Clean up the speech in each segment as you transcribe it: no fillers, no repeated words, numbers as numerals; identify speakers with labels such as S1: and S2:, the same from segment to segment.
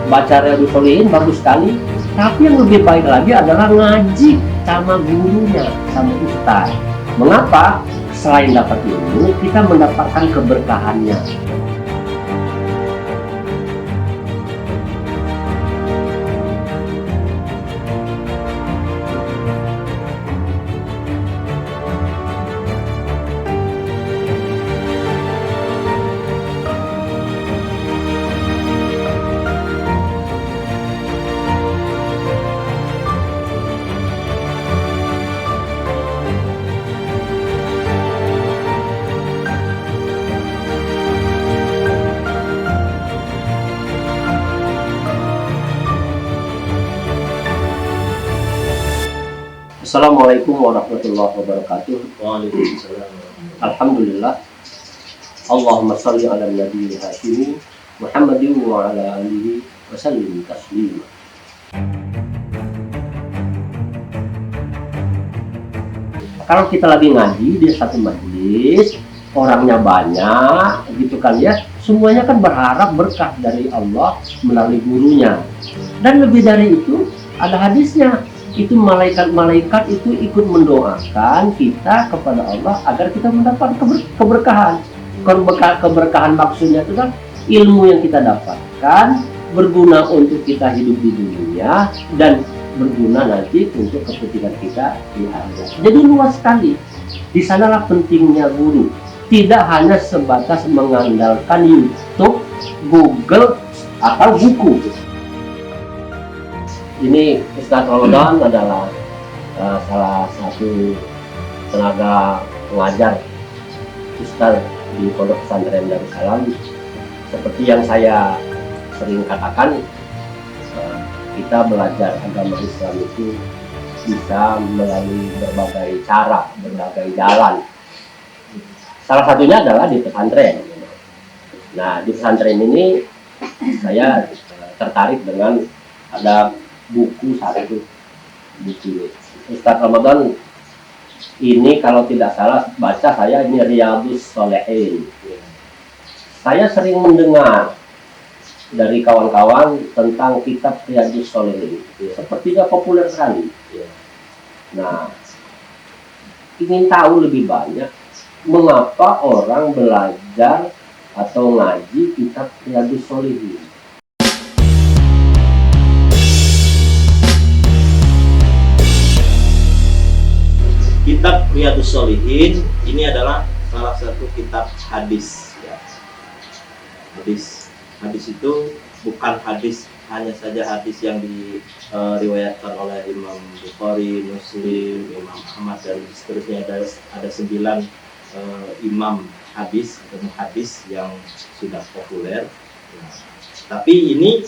S1: baca Riyadhus Shalihin bagus sekali, tapi yang lebih baik lagi adalah ngaji sama gurunya, sama ustaz. Mengapa? Selain dapat ilmu, kita mendapatkan keberkahannya. Assalamualaikum warahmatullahi wabarakatuh.
S2: Waalaikumsalam.
S1: Alhamdulillah. Allahumma salli ala nabiyil hashimi Muhammadin wa ala alihi wa sallim taslima. Kalau kita lagi ngaji di satu majelis, orangnya banyak gitu kan ya, semuanya kan berharap berkah dari Allah melalui gurunya. Dan lebih dari itu ada hadisnya, itu malaikat-malaikat itu ikut mendoakan kita kepada Allah agar kita mendapat keberkahan. Keberkahan maksudnya itu kan ilmu yang kita dapatkan berguna untuk kita hidup di dunia dan berguna nanti untuk kepentingan kita di akhirat. Jadi luas sekali. Di sanalah pentingnya guru. Tidak hanya sebatas mengandalkan YouTube, Google atau buku. Ini Ustaz Ramadan adalah salah satu tenaga pengajar Ustaz di Pondok Pesantren Darussalam. Seperti yang saya sering katakan, kita belajar agama Islam itu bisa melalui berbagai cara, berbagai jalan. Salah satunya adalah di pesantren. Nah, di pesantren ini saya tertarik dengan ada buku satu, buku Ustaz Ramadan ini kalau tidak salah baca saya ini Riyadhus Shalihin. Saya sering mendengar dari kawan-kawan tentang kitab Riyadhus Shalihin, sepertinya populer sekali. Nah, ingin tahu lebih banyak mengapa orang belajar atau ngaji kitab Riyadhus Shalihin.
S2: Kitab Riyadhus Shalihin ini adalah salah satu kitab hadis. Ya. Hadis itu bukan hadis hanya saja hadis yang diriwayatkan oleh Imam Bukhari, Muslim, Imam Ahmad dan seterusnya. Ada 9 imam hadis atau muhadis yang sudah populer. Ya. Tapi ini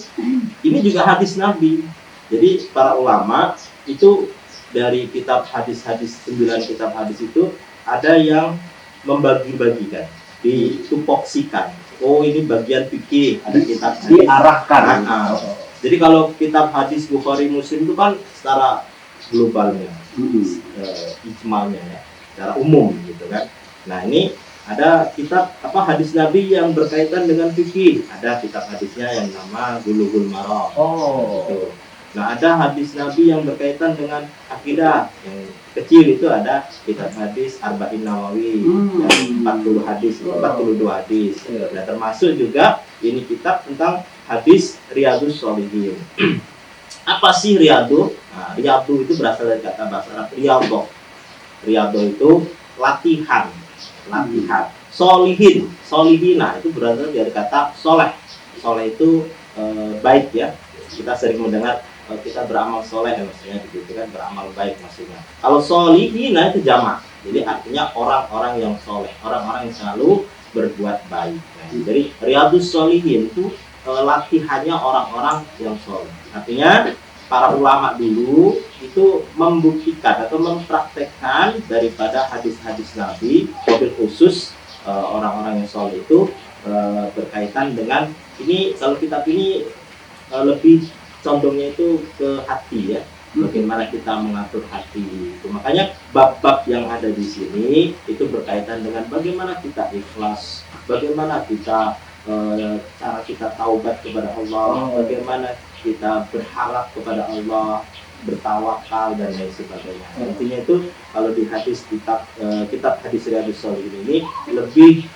S2: juga hadis Nabi. Jadi para ulama itu dari kitab hadis-hadis, 9 kitab hadis itu ada yang membagi-bagikan, ditupoksikan. Oh, ini bagian fikih, ada kitab hadis.
S1: Diarahkan.
S2: Jadi kalau kitab hadis Bukhari Muslim itu kan secara globalnya, ijmalnya ya, secara umum gitu kan. Nah, ini ada kitab hadis Nabi yang berkaitan dengan fikih. Ada kitab hadisnya yang nama Bulughul Maram. Gitu. Nah, ada hadis Nabi yang berkaitan dengan akidah. Yang kecil itu ada kitab hadis Arba'in Nawawi, yang 40 hadis, 42 hadis. Nah, termasuk juga ini kitab tentang hadis Riyadhus Shalihin. Apa sih riyadhu? Nah, riyadhu itu berasal dari kata bahasa Arab riyadhah. Riyadhah itu latihan. Shalihin, sholihina itu berasal dari kata soleh. Soleh itu baik ya. Kita sering mendengar kita beramal soleh, maksudnya gitu kan, beramal baik maksudnya. Kalau sholihina itu jamak, jadi artinya orang-orang yang soleh, orang-orang yang selalu berbuat baik. Nah, jadi Riyadhus Shalihin itu latihannya orang-orang yang soleh. Artinya para ulama dulu itu membuktikan atau mempraktekkan daripada hadis-hadis Nabi, wabil khusus orang-orang yang soleh itu berkaitan dengan ini. Kalau kitab ini lebih condongnya itu ke hati ya, bagaimana kita mengatur hati itu. Makanya bab-bab yang ada di sini itu berkaitan dengan bagaimana kita ikhlas, bagaimana kita cara kita taubat kepada Allah, bagaimana kita berharap kepada Allah, bertawakal dan lain sebagainya. Intinya itu kalau di hadis kitab hadis Riyadhus Shalihin ini lebih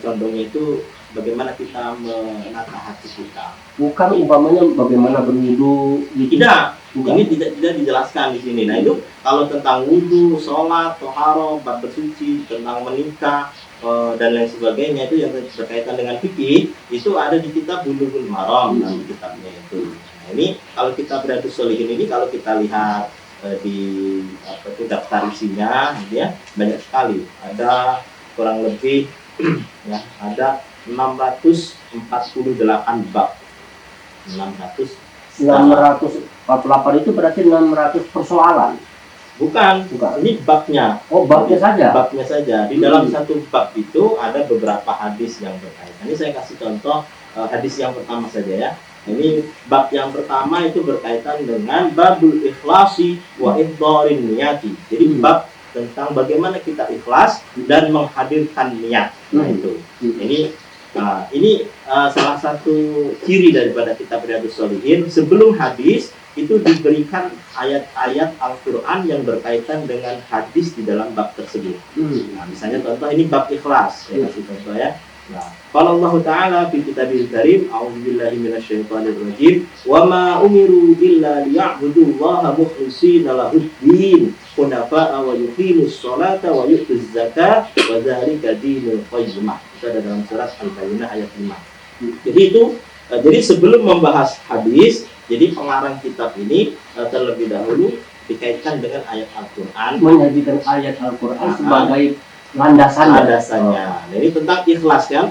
S2: condongnya itu bagaimana kita menata hati kita.
S1: Bukan umpamanya bagaimana berwudu gitu.
S2: Tidak,
S1: Bukan.
S2: ini tidak dijelaskan di sini. Nah itu kalau tentang wudu, sholat, toharo, bab bersuci, tentang menikah dan lain sebagainya itu yang berkaitan dengan fikih itu ada di kitab Bulughul Maram dalam kitabnya itu. Nah ini kalau kitab Riyadhus Shalihin ini kalau kita lihat di daftar isinya, ya banyak sekali. Ada kurang lebih ya ada 648 bab.
S1: 648 itu berarti 600 persoalan.
S2: Bukan, ini babnya.
S1: Oh, babnya saja.
S2: Babnya saja. Di dalam satu bab itu ada beberapa hadis yang berkaitan. Ini saya kasih contoh hadis yang pertama saja ya. Ini bab yang pertama itu berkaitan dengan babul ikhlasi wa idharin niyati. Jadi bab tentang bagaimana kita ikhlas dan menghadirkan niat. Nah itu. Ini salah satu ciri daripada kitab Riyadhus Shalihin. Sebelum hadis itu diberikan ayat-ayat Al-Quran yang berkaitan dengan hadis di dalam bab tersebut. Nah, misalnya contoh ini bab ikhlas. Saya kasih contoh ya. Nah, qala Allah Ta'ala fi kitabil karim, a'udzubillahi minasyaitonir rajim, wa ma umiru illa liya'budullaha mukhlishina lahud-din, hunafa'a wa yuqimus sholata wa yu'tuz zakata wa dzalika dinul qayyimah. Itu ada dalam surat Al-Bayyinah ayat 5. Jadi sebelum membahas hadis, jadi pengarang kitab ini terlebih dahulu dikaitkan dengan ayat Al-Quran,
S1: menjadikan ayat Al-Quran sebagai landasannya.
S2: Nah, ini tentang ikhlas kan?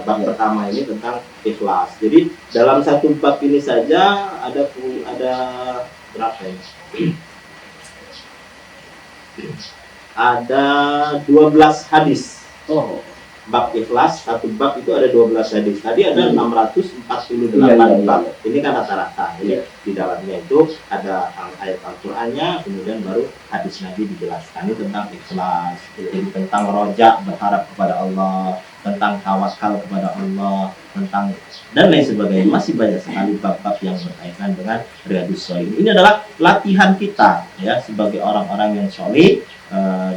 S2: Bab pertama ini tentang ikhlas. Jadi dalam satu bab ini saja ada berapa ini? Ada 12 hadis.
S1: Oh.
S2: Bab ikhlas, satu bab itu ada 12 hadis. Tadi ada 648 bab. Ini kan rata-rata. Jadi di dalamnya itu ada ayat Al-Qur'annya, kemudian baru hadis Nabi dijelaskan. Ini tentang ikhlas, jadi tentang rojak, berharap kepada Allah, tentang tawakal kepada Allah, tentang dan lain sebagainya. Masih banyak sekali bab-bab yang berkaitan dengan Riyadhus Shalihin. Ini adalah latihan kita ya sebagai orang-orang yang soleh,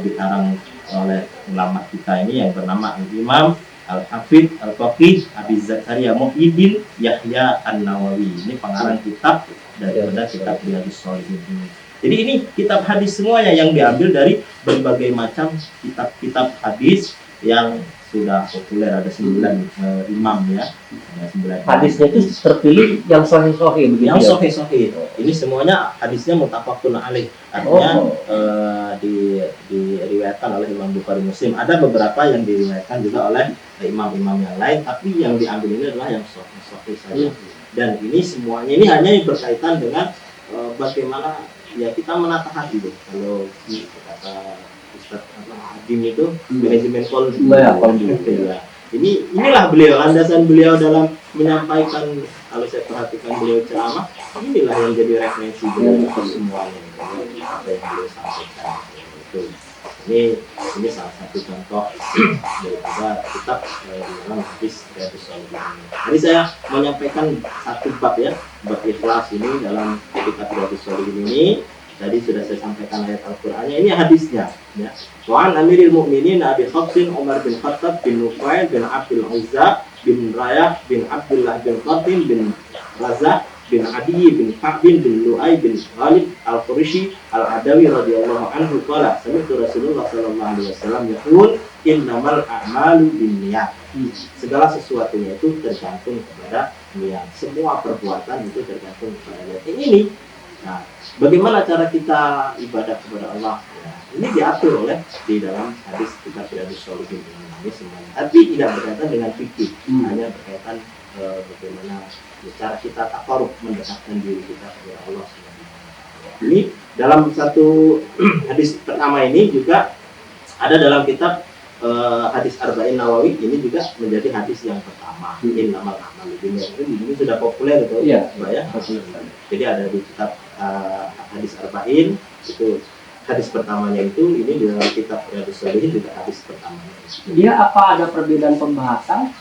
S2: dikarang oleh ulama kita ini yang bernama Imam Al-Hafidh Al-Faqih Abi Zakaria Muhyiddin Yahya An-Nawawi. Ini pengarang kitab daripada kitab Riyadhus Shalihin ini. Jadi ini kitab hadis semuanya yang diambil dari berbagai macam kitab-kitab hadis yang sudah populer. Ada 9 imam ya. Ada 9
S1: hadisnya itu terpilih yang sahih-sahih begitu.
S2: Yang sahih-sahih. Ini semuanya hadisnya muttafaqun alaih. Artinya diriwayatkan oleh Imam Bukhari Muslim. Ada beberapa yang diriwayatkan juga oleh imam-imam yang lain, tapi yang diambil ini adalah yang sahih saja. Dan ini semuanya ini hanya berkaitan dengan bagaimana ya kita menata hati deh. Kalau kata Ustaz Hadim itu manajemen kolbu. Ya. Inilah beliau, landasan beliau dalam menyampaikan. Kalau saya perhatikan beliau ceramah, inilah yang jadi referensi beliau semuanya apa yang beliau sampaikan. Ini salah satu contoh daripada kitab dalam hadis Riyadhus Shalihin. Jadi saya menyampaikan satu bab ya, bab ikhlas ini dalam kitab Riyadhus Shalihin ini. Tadi sudah saya sampaikan ayat Al-Qur'annya, ini hadisnya ya. Wa an Amiril Mukminin Abi Hafsin Umar bin Khattab bin Nufail bin Abdul Uzza bin Rayah bin Abdullah bin Qasim bin Razak bin Adi bin Ka'bin bin Lu'ay bin Ghalib Al-Qurashi Al-Adawi radhiyallahu anhu qala sami'tu Rasulullah sallallahu alaihi wasallam yaqul innamal a'malu binniyat. Segala sesuatunya itu tergantung kepada niat. Semua perbuatan itu tergantung kepada niat. Ini nah, bagaimana cara kita ibadah kepada Allah? Ya, ini diatur oleh di dalam hadis kitab Riyadhus Shalihin ini semuanya. Tapi tidak berkaitan dengan fikih, hanya berkaitan bagaimana cara kita takarub mendekatkan diri kita kepada Allah. Ini dalam satu hadis pertama ini juga ada dalam kitab hadis Arba'in Nawawi, ini juga menjadi hadis yang pertama. Innamal a'malu binniyat. Ini sudah populer itu, ya. Jadi ada di kitab hadis Arba'in itu hadis pertamanya itu, ini di dalam kitab Riyadhus Shalihin juga hadis pertamanya.
S1: Dia apa ada perbedaan pembahasan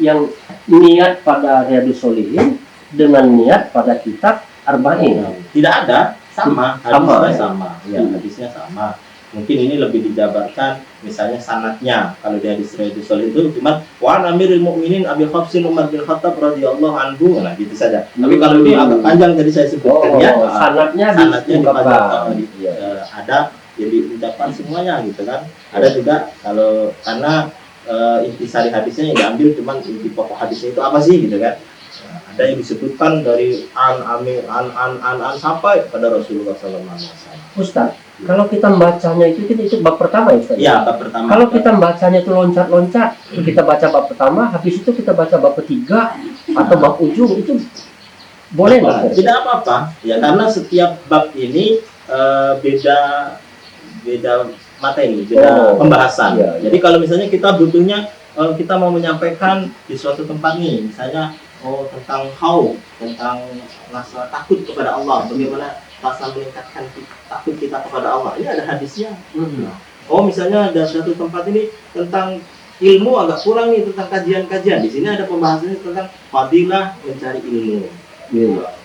S1: yang niat pada Riyadhus Shalihin dengan niat pada kitab Arba'in.
S2: Tidak ada, sama,
S1: Sama,
S2: hadisnya
S1: ya?
S2: sama, ya, hadisnya sama. Mungkin ini lebih dijabarkan, misalnya sanadnya. Kalau di hadis Riyadhus Shalihin itu cuma wa Amirul Mukminin Abi Hafsin Umar bin Khattab radhiyallahu anhu, nah gitu saja. Tapi kalau ini agak panjang tadi saya sebutkan ya.
S1: Sanadnya
S2: dipanjangkan,
S1: Iya.
S2: ada yang diucapkan semuanya gitu kan. Ada juga kalau karena intisari hadisnya yang diambil cuman inti pokok hadisnya itu apa sih gitu kan. Ada yang disebutkan dari an sampai pada Rasulullah SAW.
S1: Ustaz, kalau kita membacanya itu bab pertama ya Ustaz?
S2: Iya, bab pertama.
S1: Kalau kita membacanya itu loncat-loncat, kita baca bab pertama, habis itu kita baca bab ketiga atau bab ujung, itu boleh nggak?
S2: Tidak apa-apa, ya karena setiap bab ini beda materi, beda pembahasan.
S1: Iya.
S2: Jadi kalau misalnya kita butuhnya kita mau menyampaikan di suatu tempat nih, misalnya tentang tentang rasa takut kepada Allah, bagaimana rasa meningkatkan takut kita kepada Allah. Ini ada hadisnya. Misalnya ada satu tempat ini tentang ilmu agak kurang nih, tentang kajian-kajian. Di sini ada pembahasannya tentang fadilah mencari ilmu.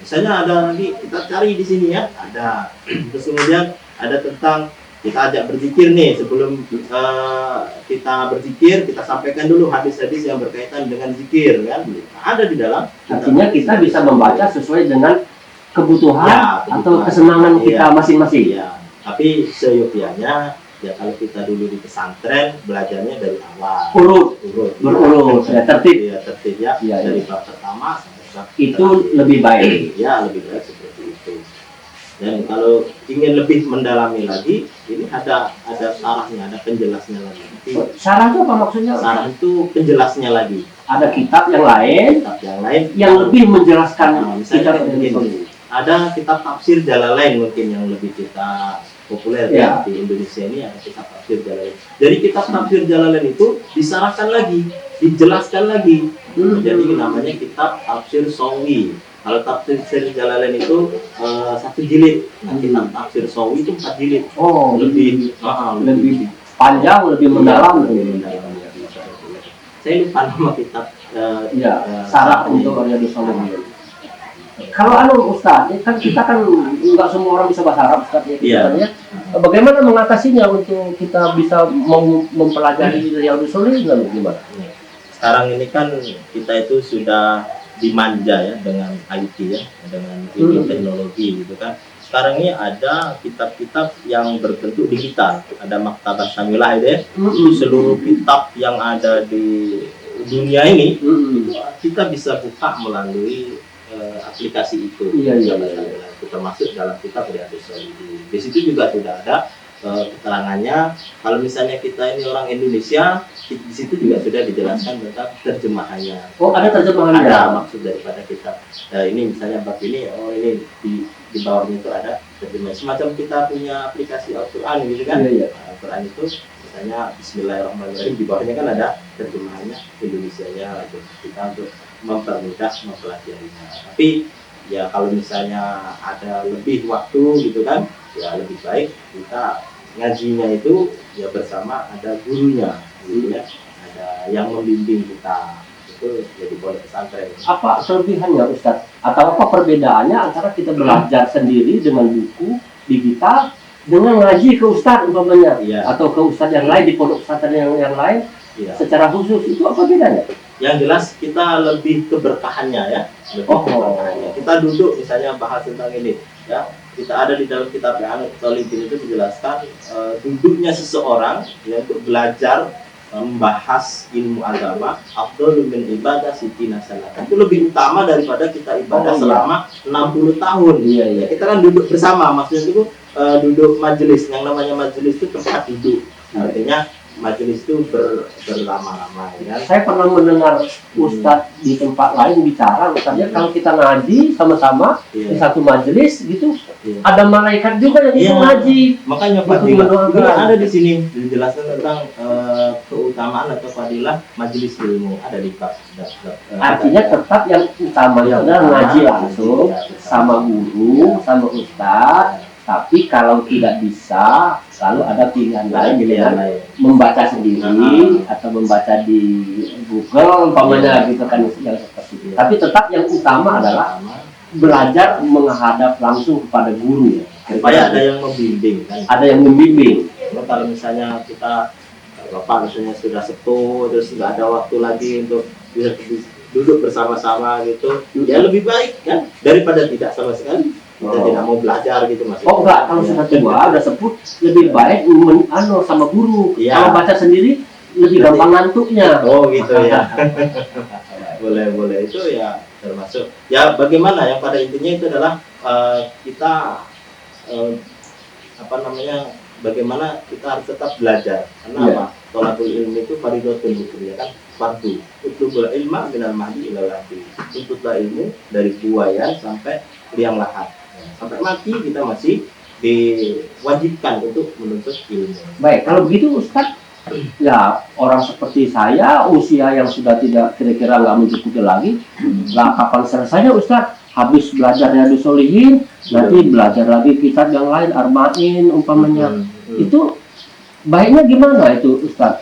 S2: Misalnya ada lagi kita cari di sini ya, ada. Terus kemudian ada tentang kita ajak berzikir nih, sebelum kita berzikir kita sampaikan dulu hadis-hadis yang berkaitan dengan zikir kan. Ada di dalam.
S1: Artinya kita bisa membaca sesuai dengan kebutuhan
S2: Ya,
S1: atau kesenangan kita masing-masing.
S2: Ya, tapi seyogyanya ya kalau kita dulu di pesantren belajarnya dari awal. Berurut,
S1: ya tertib.
S2: Ya, tertib ya.
S1: Ya,
S2: dari
S1: ya.
S2: bab pertama sampai bab
S1: Itu
S2: terakhir.
S1: lebih baik.
S2: Ya, lebih baik seperti itu. Dan kalau ingin lebih mendalami lagi, ini ada syarahnya, ada penjelasnya lagi.
S1: Syarah itu apa maksudnya?
S2: Syarah itu penjelasnya lagi.
S1: Ada kitab yang lain
S2: Kitab yang lain
S1: yang lebih menjelaskan
S2: misalnya
S1: kitab
S2: mungkin
S1: ini.
S2: ada kitab tafsir Jalalain mungkin yang lebih kita populer
S1: Ya.
S2: di Indonesia ini, ada kitab tafsir Jalalain. Jadi kitab tafsir Jalalain itu disarahkan lagi, dijelaskan lagi. Jadi namanya kitab tafsir Sawi. Kalau tafsir Jalalain itu 1 jilid, nah kitab tafsir Sawi itu 4 jilid.
S1: Oh,
S2: Lebih
S1: panjang, lebih mendalam.
S2: Saya lupa nama kitab.
S1: Syarah untuk Riyadhus Shalihin. Kalau Ustaz, kan kita kan nggak semua orang bisa bahasa Arab Ustaz ya.
S2: Iya.
S1: Bagaimana mengatasinya untuk kita bisa mempelajari Riyadhus Shalihin lalu gimana?
S2: Sekarang ini kan kita itu sudah dimanja ya dengan IT ya, dengan ilmu teknologi gitu kan. Sekarang ini ada kitab-kitab yang berbentuk digital, ada Maktabah Syamilah itu ya. Seluruh kitab yang ada di dunia ini kita bisa buka melalui aplikasi itu.
S1: Iya.
S2: Kita masuk dalam kitab Riyadhus Shalihin. Di situ juga sudah ada keterangannya. Kalau misalnya kita ini orang Indonesia, di situ juga sudah dijelaskan tentang terjemahannya.
S1: Oh, ada terjemahannya.
S2: Ada maksud daripada kitab. Ini misalnya bab ini, ini di bawahnya itu ada terjemahan. Semacam kita punya aplikasi Al-Quran gitu kan.
S1: Iya.
S2: Al-Quran itu misalnya Bismillahirrahmanirrahim, di bawahnya kan ada terjemahannya Indonesianya gitu. Kita untuk mempermudah mempelajarinya. Tapi ya kalau misalnya ada lebih waktu gitu kan, ya lebih baik kita ngajinya itu ya bersama ada gurunya gitu ya, ada yang membimbing kita, itu jadi pondok pesantren.
S1: Apa kelebihannya Ustaz? Atau apa perbedaannya antara kita belajar sendiri dengan buku digital dengan ngaji ke Ustaz umpamanya, atau ke Ustaz yang lain di pondok pesantren yang lain secara khusus, itu apa bedanya?
S2: Yang jelas kita lebih keberkahannya ya, keberkahannya. Kita duduk misalnya bahas tentang ini ya, kita ada di dalam kitab Riyadhus Shalihin itu dijelaskan duduknya seseorang yang untuk belajar membahas ilmu agama, afdhalul min ibadah sitina sanatan, itu lebih utama daripada kita ibadah selama 60 tahun. Ya, kita kan duduk bersama, maksudnya itu duduk majelis. Yang namanya majelis itu tempat duduk, artinya majelis itu berlama-lama ya.
S1: Saya pernah mendengar Ustadz di tempat lain bicara, Ustadznya kalau kita ngaji sama-sama di satu majelis gitu, ada malaikat juga yang ikut ngaji.
S2: Makanya fadilah ada di sini dijelaskan tentang keutamaan atau fadilah majelis ilmu, ada di bab.
S1: Artinya tetap yang utama itu adalah ngaji langsung sama guru, sama ustadz. Tapi kalau tidak bisa, selalu ada pilihan lain,
S2: Pilihan
S1: dengan
S2: lain.
S1: membaca sendiri atau membaca di Google umpamanya gitu kan, yang seperti itu. Tapi tetap yang utama adalah belajar menghadap langsung kepada guru.
S2: Supaya ada yang membimbing kan.
S1: Ada yang membimbing.
S2: Kalau misalnya kita bapak misalnya sudah sepuh terus nggak ada waktu lagi untuk bisa duduk bersama-sama gitu, ya lebih baik kan daripada tidak sama sekali. Kita tidak mau belajar gitu mas.
S1: Oh enggak, kalau sudah tua, udah sepuh, lebih baik sama guru.
S2: Iya.
S1: Kalau baca sendiri lebih gampang ngantuknya.
S2: Oh gitu ya. boleh itu ya termasuk. Ya bagaimana yang pada intinya itu adalah kita bagaimana kita harus tetap belajar. Karena apa? Thalabul ilmi itu fardhotun hukum ya kan, fardu. Utlubul ilma minal mahdi ilal lahdi. Tuntutlah ilmu dari buayan sampai liang lahat. Sampai mati kita masih diwajibkan untuk menuntut ilmu.
S1: Baik, kalau begitu Ustaz, ya orang seperti saya usia yang sudah tidak kira-kira nggak mencukupi lagi, lah kapan selesainya Ustaz? Habis belajar Riyadhus Shalihin, nanti belajar lagi kitab yang lain, Arba'in umpamanya. Itu baiknya gimana itu Ustaz?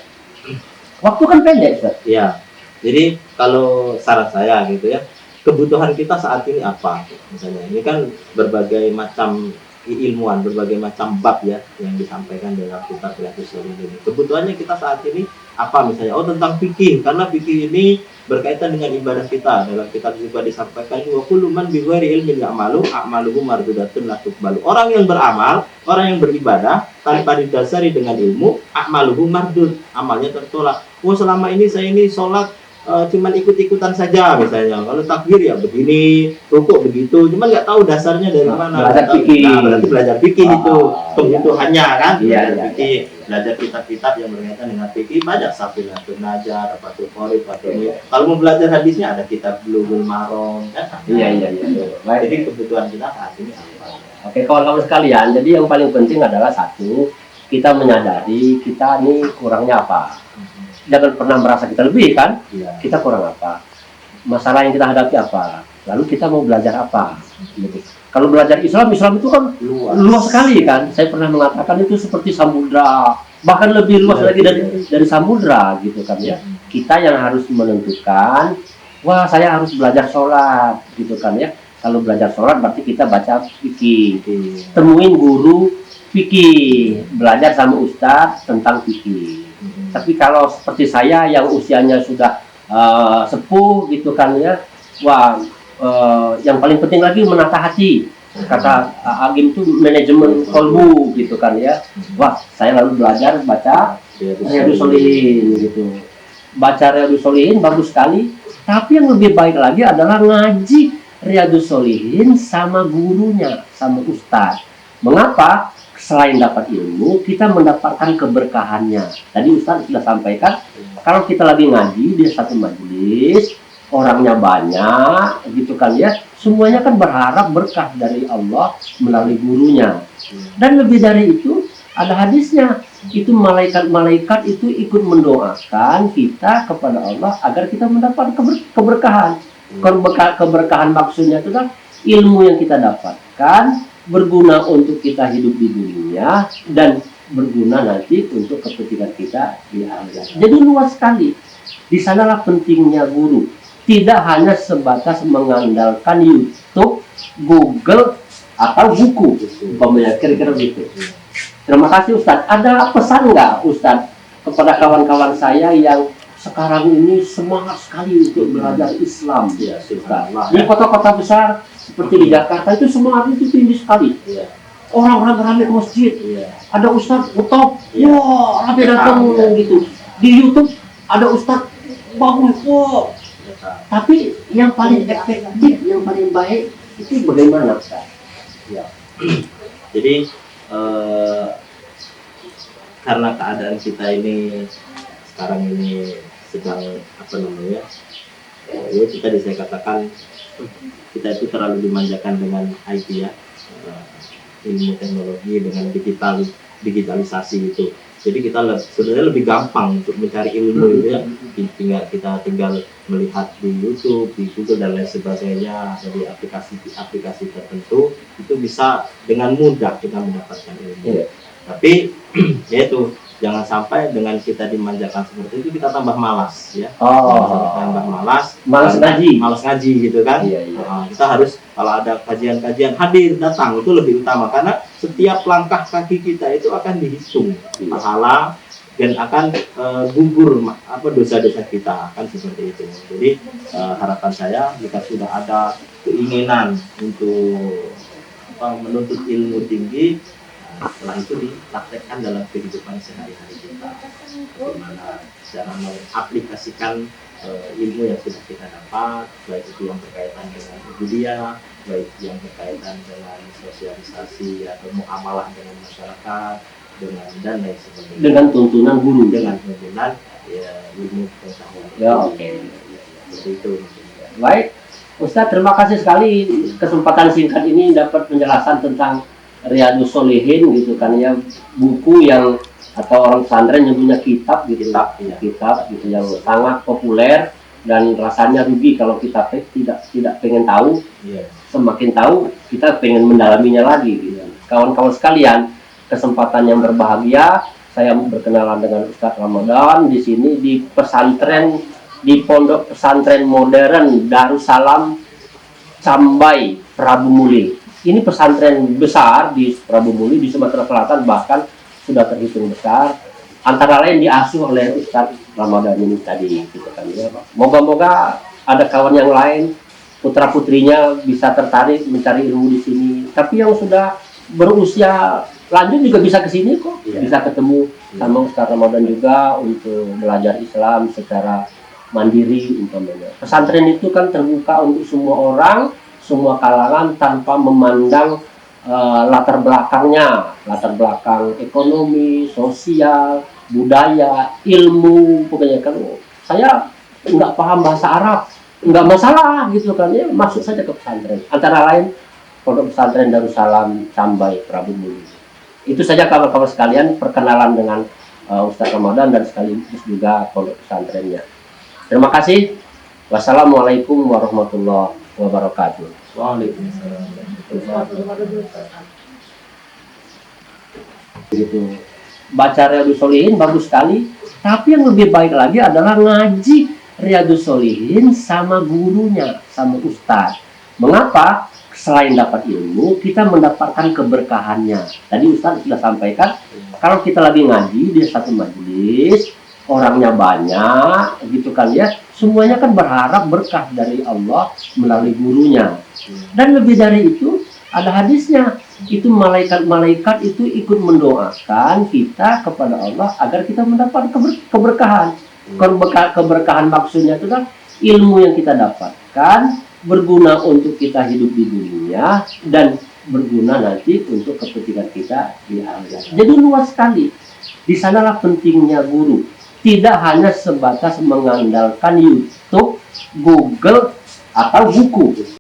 S1: Waktu kan pendek Ustaz.
S2: Ya, jadi kalau saran saya gitu ya, kebutuhan kita saat ini apa? Misalnya ini kan berbagai macam ilmuwan, berbagai macam bab ya yang disampaikan dalam kitab Riyadhus Shalihin ini. Kebutuhannya kita saat ini apa misalnya? Oh tentang fikih, karena fikih ini berkaitan dengan ibadah kita. Dalam kitab juga disampaikan wa kullu man bi ghairi ilmin ya'malu a'maluhu mardudatun la tuqbalu. Orang yang beramal, orang yang beribadah tanpa didasari dengan ilmu, a'maluhu mardud, amalnya tertolak. Oh selama ini saya ini sholat cuman ikut-ikutan saja misalnya. Kalau takbir ya begini, rukuk begitu, cuman nggak tahu dasarnya dari mana.
S1: Belajar fikih.
S2: Nah, berarti belajar fikih itu kebutuhannya kan.
S1: Iya,
S2: Belajar
S1: iya,
S2: fikih,
S1: iya.
S2: belajar kitab-kitab yang berkaitan dengan fikih, banyak Safinatun Najar, Fathul Qorib, ini. Kalau mau belajar hadisnya ada kitab Bulughul Maram kan.
S1: Iya. Baik.
S2: Jadi kebutuhan kita saat ini apa?
S1: Oke, kawan-kawan sekalian, jadi yang paling penting adalah satu, kita menyadari kita ini kurangnya apa. Jangan pernah merasa kita lebih kan,
S2: Iya.
S1: kita kurang apa, masalah yang kita hadapi apa, lalu kita mau belajar apa gitu. Kalau belajar Islam itu kan luas sekali kan. Saya pernah mengatakan itu seperti samudra, bahkan lebih luas lagi dari samudra gitu kan ya. Kita yang harus menentukan, wah saya harus belajar sholat gitu kan ya. Kalau belajar sholat berarti kita baca fikih, temuin guru fikih, belajar sama ustadz tentang fikih. Tapi kalau seperti saya yang usianya sudah sepuh gitu kan ya, wah yang paling penting lagi menata hati. Kata Agim itu manajemen kolbu gitu kan ya. Wah saya lalu belajar baca Riyadhus Shalihin gitu. Baca Riyadhus Shalihin bagus sekali. Tapi yang lebih baik lagi adalah ngaji Riyadhus Shalihin sama gurunya, sama ustadz. Mengapa? Selain dapat ilmu, kita mendapatkan keberkahannya. Tadi Ustaz sudah sampaikan, kalau kita lagi ngaji di satu majelis, orangnya banyak, gitu kan ya, semuanya kan berharap berkah dari Allah melalui gurunya. Dan lebih dari itu, ada hadisnya, itu malaikat-malaikat itu ikut mendoakan kita kepada Allah agar kita mendapat keberkahan. Keberkahan maksudnya itu kan ilmu yang kita dapatkan, berguna untuk kita hidup di dunia dan berguna nanti untuk kepentingan kita di akhirat. Jadi luas sekali. Di sanalah pentingnya guru. Tidak hanya sebatas mengandalkan YouTube, Google atau buku. Umpamanya kira-kira gitu. Terima kasih Ustadz. Ada pesan nggak Ustadz kepada kawan-kawan saya yang sekarang ini semangat sekali untuk belajar Islam?
S2: Ya,
S1: Di kota-kota besar seperti di Jakarta itu semangat itu tinggi sekali.
S2: Iya.
S1: Orang rame-rame ke masjid.
S2: Iya.
S1: Ada ustadz utop,
S2: Iya.
S1: wah rame datang
S2: Iya.
S1: gitu. Di YouTube ada ustadz bagus, wah. Tapi yang paling efektif, yang paling baik itu bagaimana Ustaz?
S2: Ya. Jadi karena keadaan kita ini sekarang ini sedang ya kita bisa katakan kita itu terlalu dimanjakan dengan IT ya, ilmu teknologi dengan digitalisasi itu. Jadi sebenarnya lebih gampang untuk mencari ilmu itu ya. Kita tinggal melihat di YouTube, di Google dan lain sebagainya, dari aplikasi tertentu itu bisa dengan mudah kita mendapatkan ilmu.
S1: Iya.
S2: Tapi yaitu jangan sampai dengan kita dimanjakan seperti itu kita tambah malas ya. Tambah malas ngaji gitu kan.
S1: Iya.
S2: Nah, kita harus kalau ada kajian-kajian hadir datang itu lebih utama, karena setiap langkah kaki kita itu akan dihitung pahala dan akan gugur dosa-dosa kita, kan seperti itu. Jadi harapan saya jika sudah ada keinginan untuk menuntut ilmu tinggi, setelah itu dipraktekkan dalam kehidupan sehari-hari kita, bagaimana cara mengaplikasikan ilmu yang sudah kita dapat, baik itu yang berkaitan dengan budaya, baik yang berkaitan dengan sosialisasi atau muamalah dengan masyarakat, dan lain sebagainya.
S1: Dengan tuntunan guru.
S2: Dengan tuntunan ilmu pengetahuan.
S1: Ya, oke.
S2: Seperti itu.
S1: Baik, Ustadz, terima kasih sekali kesempatan singkat ini dapat penjelasan tentang Riyadhus Shalihin gitu kan ya, buku yang atau orang pesantren nyebutnya kitab gitu, kitab gitu yang sangat populer dan rasanya rugi kalau kita tidak pengen tahu. Semakin tahu kita pengen mendalaminya lagi gitu. Kawan-kawan sekalian, kesempatan yang berbahagia saya berkenalan dengan Ustadz Ramadan di sini di pesantren, di Pondok Pesantren Modern Darussalam Cambai Prabu Muli. Ini pesantren besar di Prabu Muli di Sumatera Selatan, bahkan sudah terhitung besar. Antara lain diasuh oleh Ustadz Ramadan ini tadi gitu kan ya. Moga-moga ada kawan yang lain putra putrinya bisa tertarik mencari ilmu di sini. Tapi yang sudah berusia lanjut juga bisa ke sini kok, bisa ketemu sama Ustadz Ramadan juga untuk belajar Islam secara mandiri umpamanya. Pesantren itu kan terbuka untuk semua orang, semua kalangan tanpa memandang latar belakangnya, latar belakang ekonomi, sosial, budaya, ilmu, pokoknya kan saya nggak paham bahasa Arab, nggak masalah gitu kan ya, masuk saja ke pesantren. Antara lain Pondok Pesantren Darussalam Cambai Prabu Muli. Itu saja kawan-kawan sekalian perkenalan dengan Ustadz Ramadan dan sekaligus juga pondok pesantrennya. Terima kasih. Wassalamualaikum warahmatullahi wabarakatuh.
S2: Waalaikumsalam.
S1: Gitu. Baca Riyadhus Shalihin bagus sekali, tapi yang lebih baik lagi adalah ngaji Riyadhus Shalihin sama gurunya, sama ustadz. Mengapa? Selain dapat ilmu, kita mendapatkan keberkahannya. Tadi ustadz sudah sampaikan, kalau kita lagi ngaji di satu majelis, orangnya banyak, gitu kan ya, semuanya kan berharap berkah dari Allah melalui gurunya. Dan lebih dari itu, ada hadisnya, itu malaikat-malaikat itu ikut mendoakan kita kepada Allah agar kita mendapat keberkahan. Keberkahan maksudnya itu kan ilmu yang kita dapatkan berguna untuk kita hidup di dunia dan berguna nanti untuk kepentingan kita di akhirat. Jadi luas sekali. Di sanalah pentingnya guru. Tidak hanya sebatas mengandalkan YouTube, Google, atau buku.